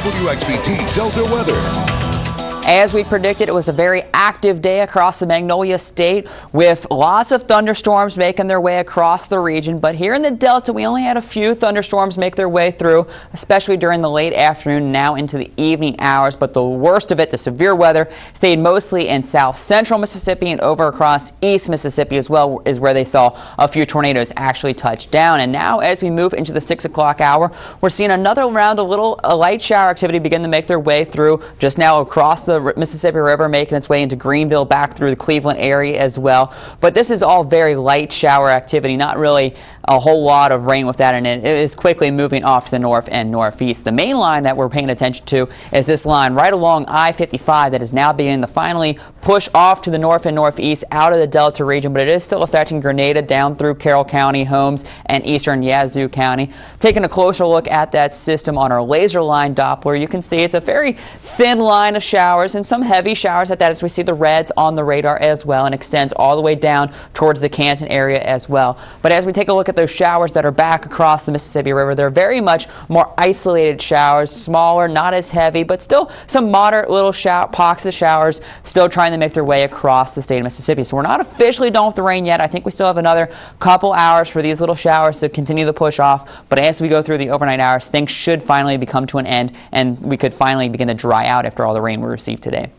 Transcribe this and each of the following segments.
WXVT Delta weather. As we predicted, it was a very active day across the Magnolia State with lots of thunderstorms making their way across the region. But here in the Delta, we only had a few thunderstorms make their way through, especially during the late afternoon, now into the evening hours. But the worst of it, the severe weather, stayed mostly in south central Mississippi and over across east Mississippi as well, is where they saw a few tornadoes actually touch down. And now as we move into the 6 o'clock hour, we're seeing another round of light shower activity begin to make their way through just now across the Mississippi River, making its way into Greenville, back through the Cleveland area as well. But this is all very light shower activity, not really a whole lot of rain with that in it. It is quickly moving off to the north and northeast. The main line that we're paying attention to is this line right along I-55 that is now beginning to finally push off to the north and northeast out of the Delta region, but it is still affecting Grenada down through Carroll County, Holmes, and eastern Yazoo County. Taking a closer look at that system on our laser line Doppler, you can see it's a very thin line of showers and some heavy showers at that, as we see the reds on the radar as well, and extends all the way down towards the Canton area as well. But as we take a look at those showers that are back across the Mississippi River, they're very much more isolated showers, smaller, not as heavy, but still some moderate little pockets of showers still trying to make their way across the state of Mississippi. So we're not officially done with the rain yet. I think we still have another couple hours for these little showers to continue to push off. But as we go through the overnight hours, things should finally come to an end, and we could finally begin to dry out after all the rain we received today.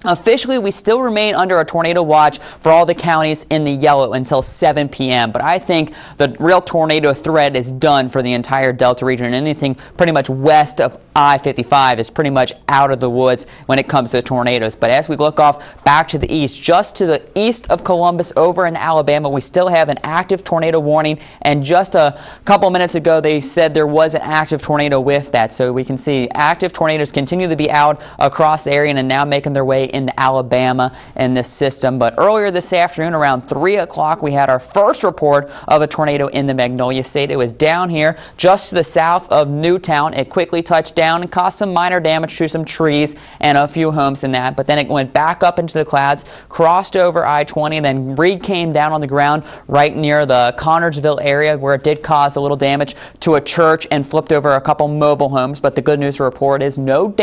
Officially, we still remain under a tornado watch for all the counties in the yellow until 7 p.m. But I think the real tornado threat is done for the entire Delta region, and anything pretty much west of I-55 is pretty much out of the woods when it comes to tornadoes. But as we look off back to the east, just to the east of Columbus over in Alabama, we still have an active tornado warning. And just a couple minutes ago, they said there was an active tornado with that. So we can see active tornadoes continue to be out across the area and now making their way into Alabama in this system. But earlier this afternoon, around 3 o'clock, we had our first report of a tornado in the Magnolia State. It was down here just to the south of Newtown. It quickly touched down and caused some minor damage to some trees and a few homes in that, but then it went back up into the clouds, crossed over I-20, then came down on the ground right near the Connersville area, where it did cause a little damage to a church and flipped over a couple mobile homes. But the good news to report is no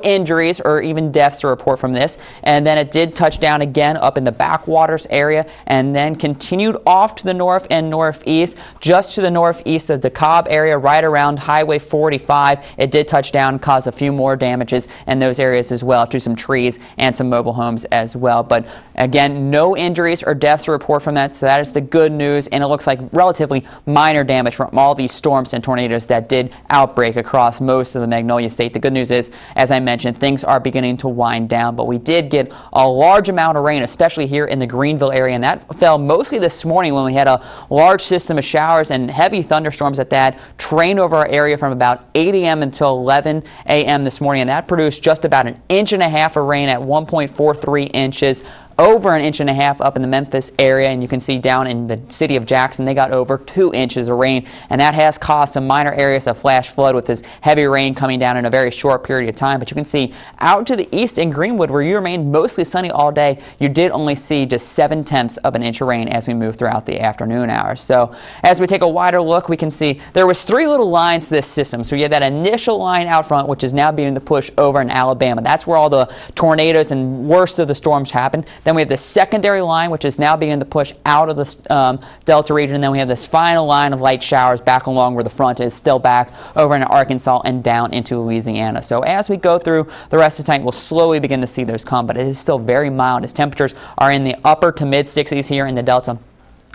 injuries or even deaths to report from this. And then it did touch down again up in the backwaters area and then continued off to the north and northeast, just to the northeast of the Cobb area, right around Highway 45. It did touch down and cause a few more damages in those areas as well, to some trees and some mobile homes as well. But again, no injuries or deaths to report from that, so that is the good news. And it looks like relatively minor damage from all these storms and tornadoes that did outbreak across most of the Magnolia State. The good news is, as I mentioned, things are beginning to wind down, but we did get a large amount of rain, especially here in the Greenville area, and that fell mostly this morning when we had a large system of showers and heavy thunderstorms at that train over our area from about 8 a.m. until 11 a.m. this morning, and that produced just about 1.5 inches of rain at 1.43 inches. Over 1.5 inches up in the Memphis area, and you can see down in the city of Jackson, they got over 2 inches of rain, and that has caused some minor areas of flash flood with this heavy rain coming down in a very short period of time. But you can see out to the east in Greenwood, where you remained mostly sunny all day, you did only see just 0.7 of an inch of rain as we move throughout the afternoon hours. So as we take a wider look, we can see there was 3 little lines to this system. So you had that initial line out front, which is now beginning to push over in Alabama. That's where all the tornadoes and worst of the storms happened. Then we have the secondary line, which is now beginning to push out of the Delta region. And then we have this final line of light showers back along where the front is still back over in Arkansas and down into Louisiana. So as we go through the rest of the night, we'll slowly begin to see those come, but it is still very mild as temperatures are in the upper to mid 60s here in the Delta.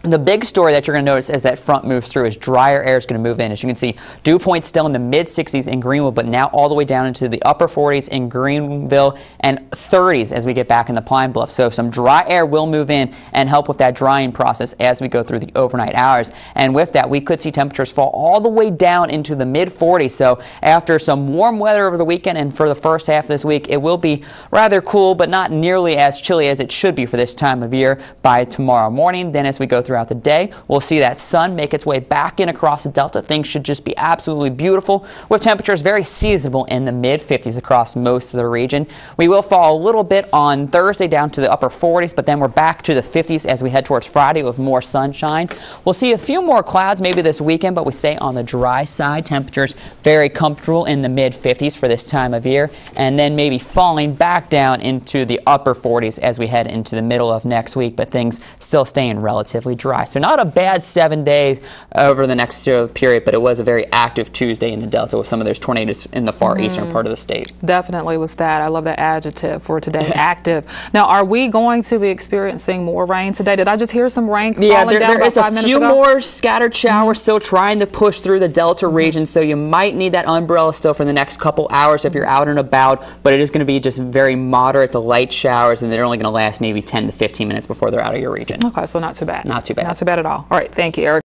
The big story that you're going to notice as that front moves through is drier air is going to move in. As you can see, dew points still in the mid-60s in Greenwood, but now all the way down into the upper 40s in Greenville and 30s as we get back in the Pine Bluff. So some dry air will move in and help with that drying process as we go through the overnight hours. And with that, we could see temperatures fall all the way down into the mid-40s. So after some warm weather over the weekend and for the first half of this week, it will be rather cool, but not nearly as chilly as it should be for this time of year by tomorrow morning. Then as we go through throughout the day. We'll see that sun make its way back in across the Delta. Things should just be absolutely beautiful, with temperatures very seasonable in the mid-50s across most of the region. We will fall a little bit on Thursday down to the upper 40s, but then we're back to the 50s as we head towards Friday with more sunshine. We'll see a few more clouds maybe this weekend, but we stay on the dry side. Temperatures very comfortable in the mid-50s for this time of year, and then maybe falling back down into the upper 40s as we head into the middle of next week, but things still staying relatively dry. So not a bad 7 days over the next period, but it was a very active Tuesday in the Delta with some of those tornadoes in the far eastern part of the state. Definitely was that. I love that adjective for today, active. Now, are we going to be experiencing more rain today? Did I just hear some rain falling down there is about 5 a minutes few ago? more scattered showers still trying to push through the Delta region, so you might need that umbrella still for the next couple hours if you're out and about, but it is going to be just very moderate to light showers, and they're only going to last maybe 10 to 15 minutes before they're out of your region. Okay, so not too bad. Not too bad. Not too bad at all. All right, thank you, Eric.